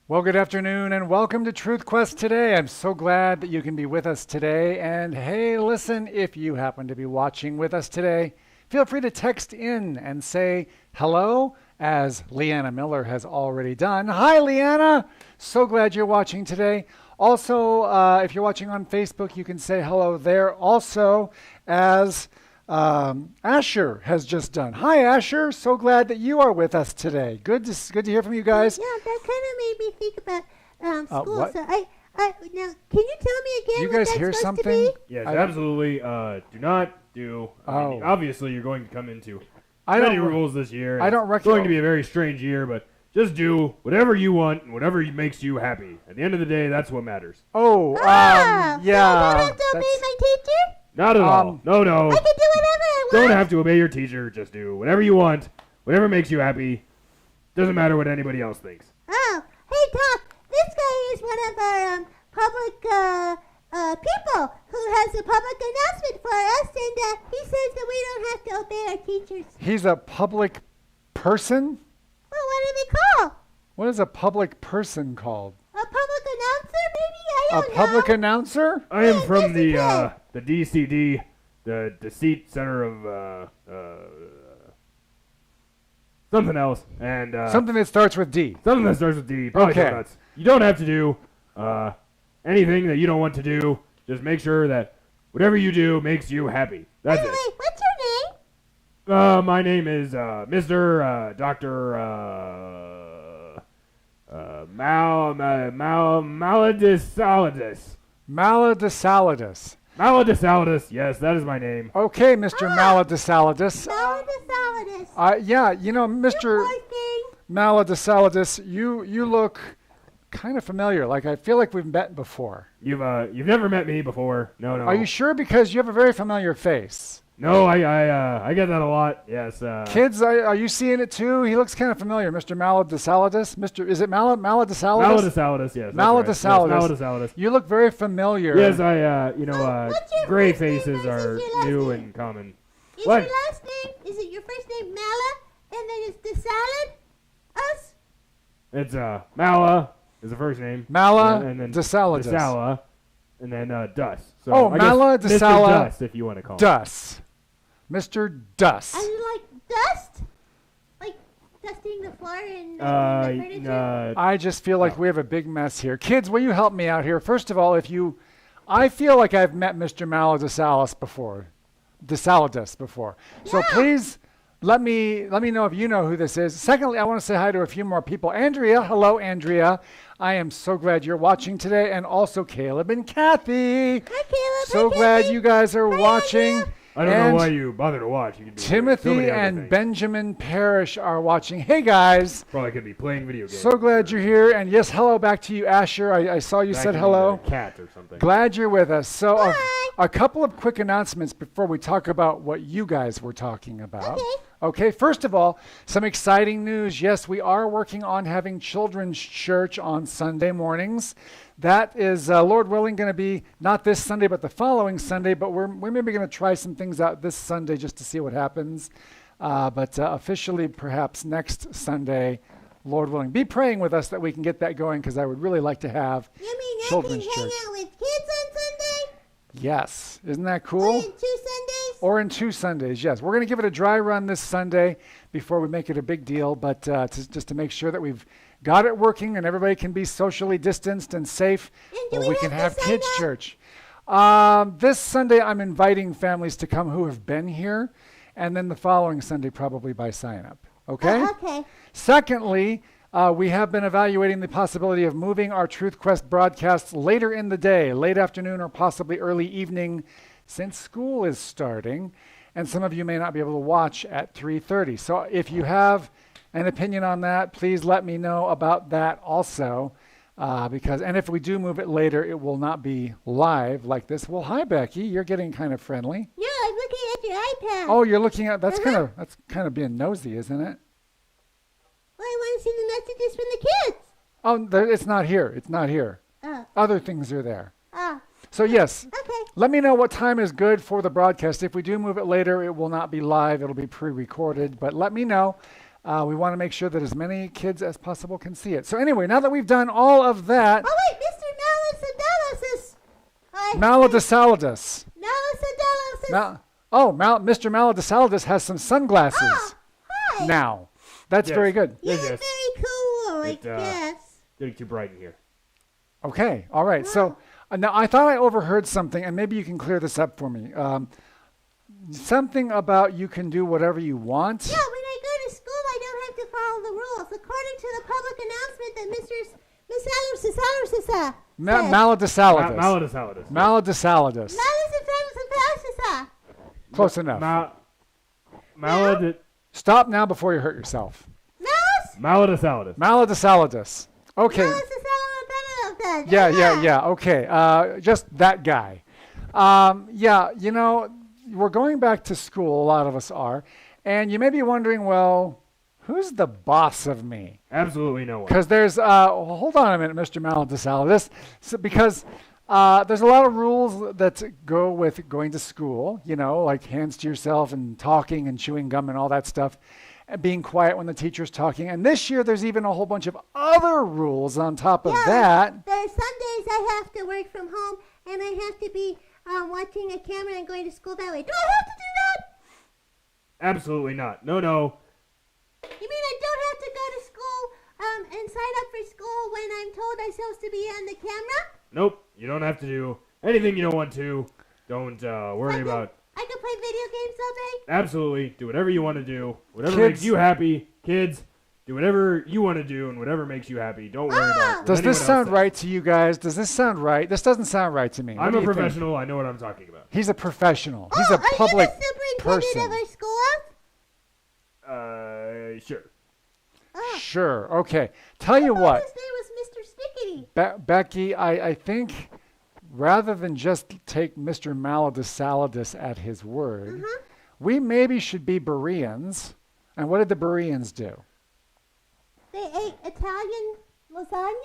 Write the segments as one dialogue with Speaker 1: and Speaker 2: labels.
Speaker 1: Well, good afternoon and welcome to TruthQuest Today. I'm so glad that you can be with us today. And hey, listen, if you happen to be watching with us today, feel free to text in and say hello, as Leanna Miller has already done. Hi, Leanna. So glad you're watching today. Also, if you're watching on Facebook, you can say hello there also, as Asher has just done. Hi, Asher. So glad that you are with us today. Good to hear from you guys.
Speaker 2: Yeah, that kind of made me think about school.
Speaker 1: What?
Speaker 2: So now, can you tell me again
Speaker 1: You
Speaker 2: what
Speaker 1: guys
Speaker 2: that's
Speaker 1: hear
Speaker 2: supposed to
Speaker 1: something?
Speaker 2: be?
Speaker 3: Yes,
Speaker 1: I-
Speaker 3: absolutely. Do not do. I mean,
Speaker 1: Oh.
Speaker 3: obviously, you're going to come into
Speaker 1: I
Speaker 3: many
Speaker 1: don't.
Speaker 3: rules this year.
Speaker 1: I don't
Speaker 3: It's
Speaker 1: reckon-
Speaker 3: going to be a very strange year, but just do whatever you want and whatever makes you happy. At the end of the day, that's what matters.
Speaker 1: Oh,
Speaker 2: So I don't
Speaker 1: yeah.
Speaker 2: have to obey
Speaker 1: that's-
Speaker 2: my teacher?
Speaker 3: Not at all. No.
Speaker 2: I can do whatever I want.
Speaker 3: Don't have to obey your teacher. Just do whatever you want, whatever makes you happy. Doesn't matter what anybody else thinks.
Speaker 2: Oh, hey, Doc. This guy is one of our public people who has a public announcement for us, and he says that we don't have to obey our teachers.
Speaker 1: He's a public person?
Speaker 2: Well, what do they call?
Speaker 1: What is a public person called?
Speaker 2: A public announcer, maybe? I
Speaker 1: A
Speaker 2: don't
Speaker 1: public
Speaker 2: know.
Speaker 1: announcer?
Speaker 3: I am
Speaker 2: Yes,
Speaker 3: from
Speaker 2: yes,
Speaker 3: the DCD, the Deceit Center of something else, and
Speaker 1: Something that starts with D.
Speaker 3: something that starts with D. Probably
Speaker 1: Okay.
Speaker 3: donuts. You don't have to do anything that you don't want to do. Just make sure that whatever you do makes you happy. That's
Speaker 2: Anyway,
Speaker 3: it.
Speaker 2: what's your name?
Speaker 3: My name is Mr. Dr. Maladisalidus.
Speaker 1: Maladisalidus.
Speaker 3: Maladisalidus. Yes, that is my name.
Speaker 1: Okay, Mr. Maladisalidus.
Speaker 2: Maladisalidus.
Speaker 1: Yeah, you know, Mr.
Speaker 2: Poor thing.
Speaker 1: Maladisalidus, you look kind of familiar. Like I feel like we've met before.
Speaker 3: You've never met me before. No.
Speaker 1: Are you sure? Because you have a very familiar face.
Speaker 3: No, I get that a lot. Yes.
Speaker 1: Kids, are you seeing it too? He looks kind of familiar, Mr. Maladisalidus. Is it Maladisalidus?
Speaker 3: Maladisalidus. Yes. that's right.
Speaker 1: Maladisalidus.
Speaker 3: Yes, Maladisalidus.
Speaker 1: You look very familiar.
Speaker 3: Yes,
Speaker 2: What's your
Speaker 3: gray
Speaker 2: first name
Speaker 3: faces
Speaker 2: versus
Speaker 3: are
Speaker 2: your last
Speaker 3: new
Speaker 2: name?
Speaker 3: and common.
Speaker 2: Is
Speaker 3: What?
Speaker 2: your last name, is it your first name Mala, and then it's the salad? Us?
Speaker 3: It's Mala is the first name.
Speaker 1: Mala
Speaker 3: and then
Speaker 1: Desalidus.
Speaker 3: Desala, and then Dus. So
Speaker 1: Oh,
Speaker 3: I guess
Speaker 1: Mala
Speaker 3: Mr.
Speaker 1: Desala
Speaker 3: Dus, if you want to call him.
Speaker 1: Dus. Mr. Dus.
Speaker 2: Are you like dust? Like dusting the floor and the furniture?
Speaker 1: I just feel like we have a big mess here. Kids, will you help me out here? First of all, I feel like I've met Mr. Maladisalidus before. Desalidus before. So
Speaker 2: Yeah.
Speaker 1: please let me know if you know who this is. Secondly, I want to say hi to a few more people. Andrea, hello Andrea. I am so glad you're watching today, and also Caleb and Kathy.
Speaker 2: Hi, Caleb.
Speaker 1: So
Speaker 2: Hi,
Speaker 1: glad
Speaker 2: Kathy.
Speaker 1: you guys are
Speaker 2: Hi,
Speaker 1: watching.
Speaker 2: Andrea.
Speaker 3: I don't
Speaker 1: And
Speaker 3: know why you bother to watch. You can do so
Speaker 1: Timothy
Speaker 3: many other
Speaker 1: and
Speaker 3: things.
Speaker 1: Benjamin Parrish are watching. Hey guys.
Speaker 3: Probably could be playing video games.
Speaker 1: So glad you're here. And yes, hello back to you, Asher. I saw you
Speaker 3: That
Speaker 1: said
Speaker 3: could be
Speaker 1: hello.
Speaker 3: a cat or something.
Speaker 1: Glad you're with us. So
Speaker 2: Hi.
Speaker 1: a couple of quick announcements before we talk about what you guys were talking about. Okay, first of all, some exciting news. Yes, we are working on having children's church on Sunday mornings. That is, Lord willing, going to be not this Sunday, but the following Sunday. But we're maybe going to try some things out this Sunday just to see what happens. But officially, perhaps next Sunday, Lord willing. Be praying with us that we can get that going, because I would really like to have
Speaker 2: You mean I
Speaker 1: children's
Speaker 2: can hang
Speaker 1: church.
Speaker 2: out with kids on Sunday?
Speaker 1: Yes. Isn't that
Speaker 2: Or
Speaker 1: cool?
Speaker 2: in 2 Sundays?
Speaker 1: Or in 2 Sundays, yes. We're going to give it a dry run this Sunday before we make it a big deal, but just to make sure that we've got it working and everybody can be socially distanced and safe,
Speaker 2: And do
Speaker 1: or
Speaker 2: we
Speaker 1: can
Speaker 2: have
Speaker 1: have
Speaker 2: to sign
Speaker 1: kids'
Speaker 2: up?
Speaker 1: church. This Sunday, I'm inviting families to come who have been here, and then the following Sunday, probably by sign up. Okay?
Speaker 2: Okay.
Speaker 1: Secondly, we have been evaluating the possibility of moving our TruthQuest broadcasts later in the day, late afternoon or possibly early evening, since school is starting, and some of you may not be able to watch at 3:30. So if you have an opinion on that, please let me know about that also, and if we do move it later, it will not be live like this. Well, hi Becky, you're getting kind of friendly.
Speaker 2: Yeah, I'm looking at your iPad.
Speaker 1: Oh, you're looking at that's
Speaker 2: Uh-huh.
Speaker 1: kind of being nosy, isn't it?
Speaker 2: Well, I want to see the messages from the kids.
Speaker 1: Oh, it's not here. It's not here.
Speaker 2: Oh,
Speaker 1: Other things are there.
Speaker 2: oh,
Speaker 1: So yes,
Speaker 2: okay.
Speaker 1: let me know what time is good for the broadcast. If we do move it later, it will not be live. It'll be pre-recorded. But let me know. We want to make sure that as many kids as possible can see it. So anyway, now that we've done all of that,
Speaker 2: Oh wait, Mr. Malice is
Speaker 1: Maladisalidus.
Speaker 2: Malice
Speaker 1: Mr. Maladisalidus has some sunglasses
Speaker 2: Oh, hi.
Speaker 1: now. That's
Speaker 3: Yes.
Speaker 1: very good.
Speaker 2: Yeah,
Speaker 3: Yes.
Speaker 2: very cool, I
Speaker 3: It,
Speaker 2: guess.
Speaker 3: Getting too bright in here.
Speaker 1: Okay, all right. So now I thought I overheard something, and maybe you can clear this up for me. Something about you can do whatever you want.
Speaker 2: Yeah, when I go to school, I don't have to follow the rules. According to the public announcement that Miss Salus
Speaker 1: Maladisalidus.
Speaker 3: Maladisalidus.
Speaker 1: Maladisalidus. Close enough.
Speaker 3: Malad.
Speaker 1: Stop now before you hurt yourself.
Speaker 3: Maladisalidus.
Speaker 1: Maladisalidus. Okay. Yeah. Okay. Just that guy. Yeah, you know, we're going back to school, a lot of us are, and you may be wondering, well, who's the boss of me?
Speaker 3: Absolutely no one.
Speaker 1: Because there's, hold on a minute, Mr. Maladisalidus, because there's a lot of rules that go with going to school, you know, like hands to yourself and talking and chewing gum and all that stuff, and being quiet when the teacher's talking. And this year, there's even a whole bunch of other rules on top of that.
Speaker 2: There's some days I have to work from home, and I have to be watching a camera and going to school that way. Do I have to do that?
Speaker 3: Absolutely not. No.
Speaker 2: You mean I don't have to go to school and sign up for school when I'm told I'm supposed to be on the camera?
Speaker 3: Nope. You don't have to do anything you don't want to. Don't worry about.
Speaker 2: I can play video games all day?
Speaker 3: Absolutely. Do whatever you want to do. Whatever
Speaker 1: Kids.
Speaker 3: makes you happy. Kids, do whatever you want to do and whatever makes you happy. Don't worry about what
Speaker 1: Does
Speaker 3: anyone
Speaker 1: this
Speaker 3: else
Speaker 1: sound
Speaker 3: says.
Speaker 1: right to you guys? Does this sound right? This doesn't sound right to me. What
Speaker 3: I'm
Speaker 1: do
Speaker 3: a
Speaker 1: you think?
Speaker 3: professional. I know what I'm talking about.
Speaker 1: He's a professional. He's a
Speaker 2: Are
Speaker 1: public
Speaker 2: you the superintendent
Speaker 1: person.
Speaker 2: of our school?
Speaker 3: Sure.
Speaker 1: Sure. Okay. Tell you what,
Speaker 2: His name was Mr. Stickety.
Speaker 1: Becky, I think rather than just take Mr. Maladisalidus at his word, we maybe should be Bereans. And what did the Bereans do?
Speaker 2: They ate Italian lasagna?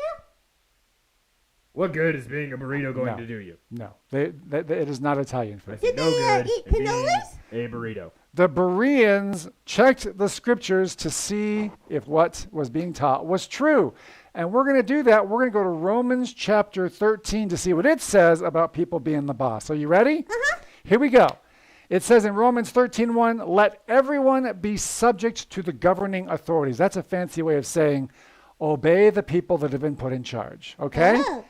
Speaker 3: What good is being a burrito going
Speaker 1: No.
Speaker 3: to do you?
Speaker 1: No, it is not Italian food.
Speaker 2: Did
Speaker 3: No
Speaker 2: they
Speaker 3: good
Speaker 2: eat
Speaker 3: in being
Speaker 2: cannolis?
Speaker 3: a burrito.
Speaker 1: The Bereans checked the scriptures to see if what was being taught was true. And we're going to do that. We're going to go to Romans chapter 13 to see what it says about people being the boss. Are you ready? Here we go. It says in Romans 13:1, let everyone be subject to the governing authorities. That's a fancy way of saying obey the people that have been put in charge. Okay?
Speaker 2: Oh.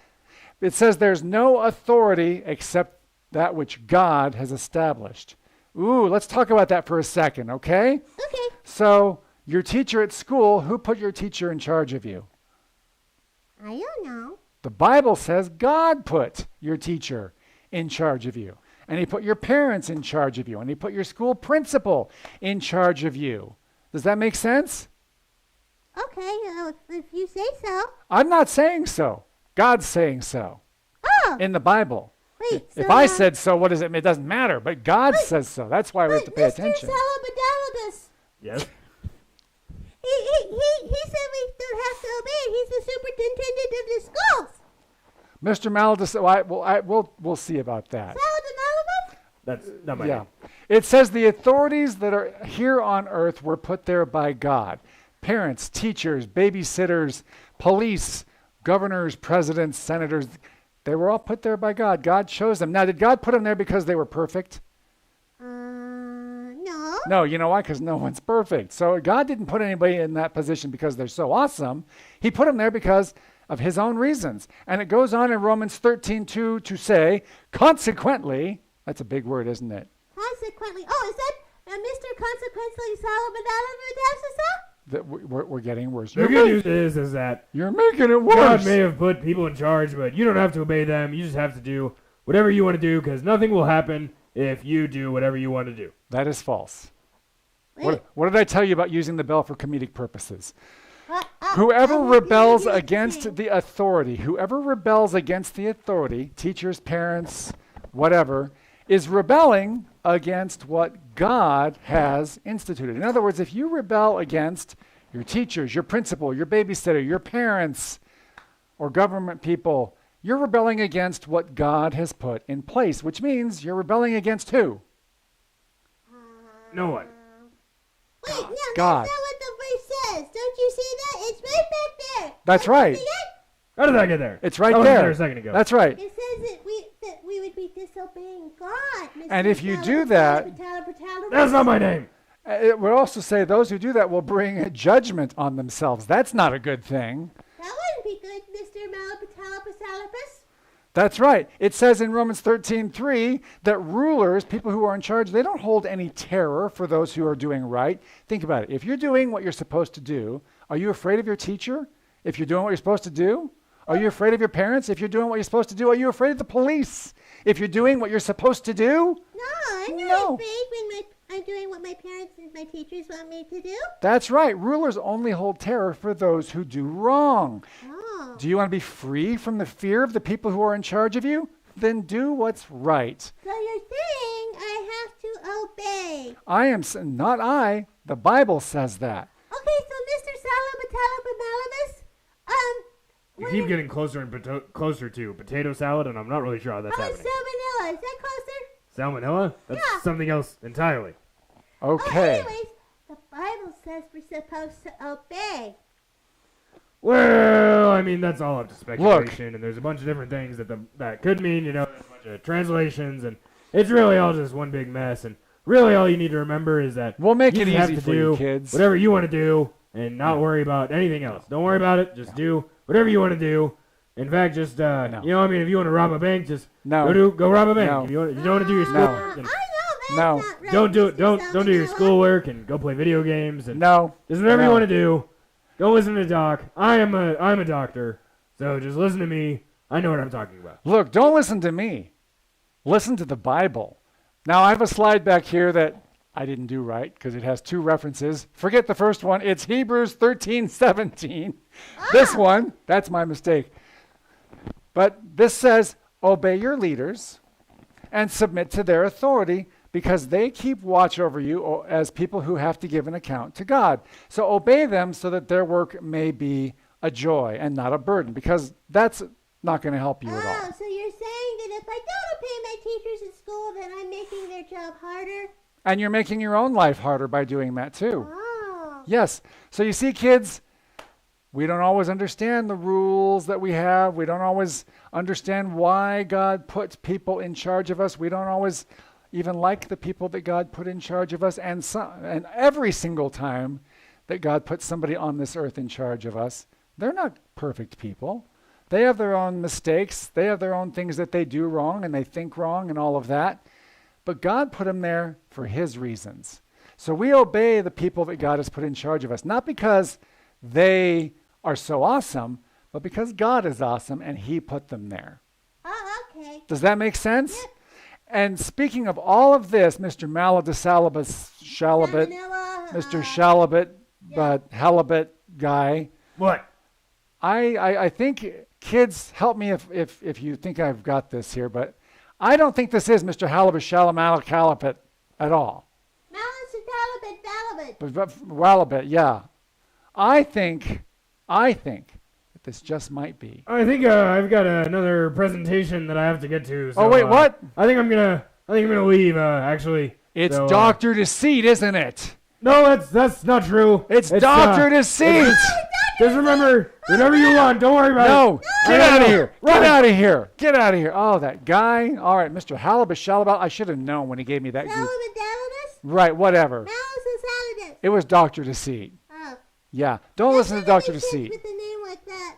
Speaker 1: It says there's no authority except that which God has established. Ooh, let's talk about that for a second, okay?
Speaker 2: Okay.
Speaker 1: So, your teacher at school, who put your teacher in charge of you?
Speaker 2: I don't know.
Speaker 1: The Bible says God put your teacher in charge of you. And he put your parents in charge of you. And he put your school principal in charge of you. Does that make sense?
Speaker 2: Okay, if you say so.
Speaker 1: I'm not saying so. God's saying so
Speaker 2: Oh,
Speaker 1: in the Bible.
Speaker 2: wait.
Speaker 1: If
Speaker 2: so,
Speaker 1: I said so, what does it mean? It doesn't matter. But God says so. That's why we have to pay
Speaker 2: Mr.
Speaker 1: attention.
Speaker 2: Salabadalibus,
Speaker 3: Yes?
Speaker 2: he said we don't have to obey. He's the superintendent of the schools.
Speaker 1: Mr. Maladisalidus, we'll see about that.
Speaker 2: Salabadalibus?
Speaker 3: That's not my
Speaker 1: Yeah.
Speaker 3: name.
Speaker 1: It says the authorities that are here on earth were put there by God. Parents, teachers, babysitters, police, governors, presidents, senators, they were all put there by God. God chose them. Now, did God put them there because they were perfect?
Speaker 2: No.
Speaker 1: No, you know why? Because no one's perfect. So God didn't put anybody in that position because they're so awesome. He put them there because of his own reasons. And it goes on in Romans 13:2 to say, consequently, that's a big word, isn't it?
Speaker 2: Consequently. Oh, is that Mr. Consequently Salabadalibus?
Speaker 1: That we're getting worse.
Speaker 3: The good news is that
Speaker 1: You're making it worse.
Speaker 3: God may have put people in charge, but you don't have to obey them. You just have to do whatever you want to do because nothing will happen if you do whatever you want to do.
Speaker 1: That is false.
Speaker 2: Wait.
Speaker 1: What did I tell you about using the bell for comedic purposes?
Speaker 2: I
Speaker 1: Whoever
Speaker 2: will
Speaker 1: rebels
Speaker 2: do the
Speaker 1: against
Speaker 2: same.
Speaker 1: the authority, teachers, parents, whatever, is rebelling against what God has instituted. In other words, if you rebel against your teachers, your principal, your babysitter, your parents, or government people, you're rebelling against what God has put in place, which means you're rebelling against who?
Speaker 3: No one.
Speaker 2: Wait, no,
Speaker 1: God.
Speaker 2: that's not what the verse Don't you see that? It's right back there.
Speaker 1: That's
Speaker 2: Don't you
Speaker 1: right.
Speaker 2: see it?
Speaker 3: How did that get there?
Speaker 1: It's right
Speaker 3: That
Speaker 1: there.
Speaker 3: wasn't there a second ago.
Speaker 1: That's right.
Speaker 2: It says that we would be disobeying God. Mr.
Speaker 1: And if you do
Speaker 2: Salabitala,
Speaker 1: that-
Speaker 2: Patala,
Speaker 3: That's not my name.
Speaker 1: It would also say those who do that will bring a judgment on themselves. That's not a good thing.
Speaker 2: That wouldn't be good, Mr. Malapatalapasalapus.
Speaker 1: That's right. It says in Romans 13:3 that rulers, people who are in charge, they don't hold any terror for those who are doing right. Think about it. If you're doing what you're supposed to do, are you afraid of your teacher? If you're doing what you're supposed to do? Are you afraid of your parents? If you're doing what you're supposed to do, are you afraid of the police? If you're doing what you're supposed to do?
Speaker 2: No, I'm
Speaker 1: No.
Speaker 2: not afraid when I'm doing what my parents and my teachers want me to do.
Speaker 1: That's right. Rulers only hold terror for those who do wrong.
Speaker 2: Oh.
Speaker 1: Do you want to be free from the fear of the people who are in charge of you? Then do what's right.
Speaker 2: So you're saying I have to obey.
Speaker 1: Not I. The Bible says that.
Speaker 2: Okay, so Mr. Salapatalapamalabus,
Speaker 3: You keep getting closer and closer to potato salad, and I'm not really sure how that's
Speaker 2: how about
Speaker 3: happening.
Speaker 2: salmonella? Is that closer?
Speaker 3: Salmonella? That's
Speaker 2: Yeah.
Speaker 3: something else entirely.
Speaker 2: Oh,
Speaker 1: Okay.
Speaker 2: anyways, the Bible says we're supposed to obey.
Speaker 3: Well, I mean, that's all up to speculation, and there's a bunch of different things that could mean, there's a bunch of translations, and it's really all just one big mess, and really all you need to remember is that
Speaker 1: We'll make
Speaker 3: you
Speaker 1: it
Speaker 3: just have
Speaker 1: easy
Speaker 3: to
Speaker 1: for you,
Speaker 3: do
Speaker 1: kids.
Speaker 3: whatever you want to do, and not worry about anything else. Don't worry about it, just do whatever you want to do. In fact, just, if you want to rob a bank, just
Speaker 1: No.
Speaker 3: go rob a bank.
Speaker 1: No.
Speaker 3: If you don't want to do your
Speaker 1: No.
Speaker 3: schoolwork,
Speaker 2: I know
Speaker 3: and
Speaker 2: that's
Speaker 1: No.
Speaker 2: not right.
Speaker 3: don't do it.
Speaker 2: Mr.
Speaker 3: Don't do your
Speaker 2: Salmonella.
Speaker 3: schoolwork and go play video games and
Speaker 1: No.
Speaker 3: just whatever you
Speaker 1: No.
Speaker 3: want to do. Don't listen to Doc. I'm a doctor, so just listen to me. I know what I'm talking about.
Speaker 1: Look, don't listen to me. Listen to the Bible. Now, I have a slide back here that I didn't do right because it has two references. Forget the first one. It's Hebrews 13:17. This one, that's my mistake. But this says, obey your leaders and submit to their authority because they keep watch over you as people who have to give an account to God. So obey them so that their work may be a joy and not a burden, because that's not going to help you at all.
Speaker 2: Oh, so you're saying that if I don't obey my teachers at school, then I'm making their job harder?
Speaker 1: And you're making your own life harder by doing that too.
Speaker 2: Oh.
Speaker 1: Yes. So you see, kids, we don't always understand the rules that we have. We don't always understand why God puts people in charge of us. We don't always even like the people that God put in charge of us. And every single time that God puts somebody on this earth in charge of us, they're not perfect people. They have their own mistakes. They have their own things that they do wrong and they think wrong and all of that. But God put them there for his reasons. So we obey the people that God has put in charge of us, not because they are so awesome, but because God is awesome and he put them there.
Speaker 2: Oh, okay.
Speaker 1: Does that make sense?
Speaker 2: Yep.
Speaker 1: And speaking of all of this, Mr. Shalabit,
Speaker 2: Salmonella,
Speaker 1: Mr. Shalabit, but halibut guy,
Speaker 3: What?
Speaker 1: I think, kids, help me if you think I've got this here, but I don't think this is Mr. Halibut Shalamalacalipit at all.
Speaker 2: Malachalibut,
Speaker 1: But Walabit, yeah. I think that this just might be.
Speaker 3: I think I've got another presentation that I have to get to. So,
Speaker 1: Oh, wait, what?
Speaker 3: I think I'm gonna leave. Actually,
Speaker 1: It's
Speaker 3: So,
Speaker 1: Dr. Deceit, isn't it?
Speaker 3: No, that's not true.
Speaker 1: It's Dr. Deceit.
Speaker 3: Just remember you run. Don't worry about
Speaker 1: No,
Speaker 3: it.
Speaker 1: get out of here.
Speaker 3: Run.
Speaker 1: Get out of here. Get out of here. Oh, that guy. All right, Mr. Halibut Shalabal. I should have known when he gave me that group.
Speaker 2: Salabadalidus?
Speaker 1: Right, whatever.
Speaker 2: Malasasalidus.
Speaker 1: It was Dr. Deceit.
Speaker 2: Oh.
Speaker 1: Yeah, don't listen to Dr. Deceit.
Speaker 2: With a name like that.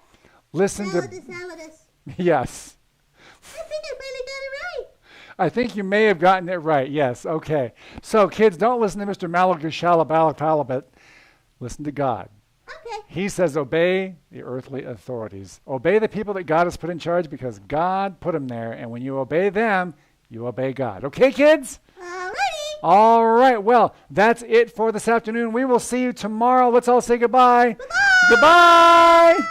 Speaker 1: Listen to,
Speaker 2: Malasasalidus.
Speaker 1: yes.
Speaker 2: I think I really got it right.
Speaker 1: I think you may have gotten it right. Yes, okay. So, kids, don't listen to Mr. Malagashalabalapalabit. Listen to God.
Speaker 2: Okay.
Speaker 1: He says, obey the earthly authorities. Obey the people that God has put in charge because God put them there. And when you obey them, you obey God. Okay, kids?
Speaker 2: Alrighty.
Speaker 1: All right. Well, that's it for this afternoon. We will see you tomorrow. Let's all say goodbye.
Speaker 2: Bye-bye.
Speaker 1: Goodbye.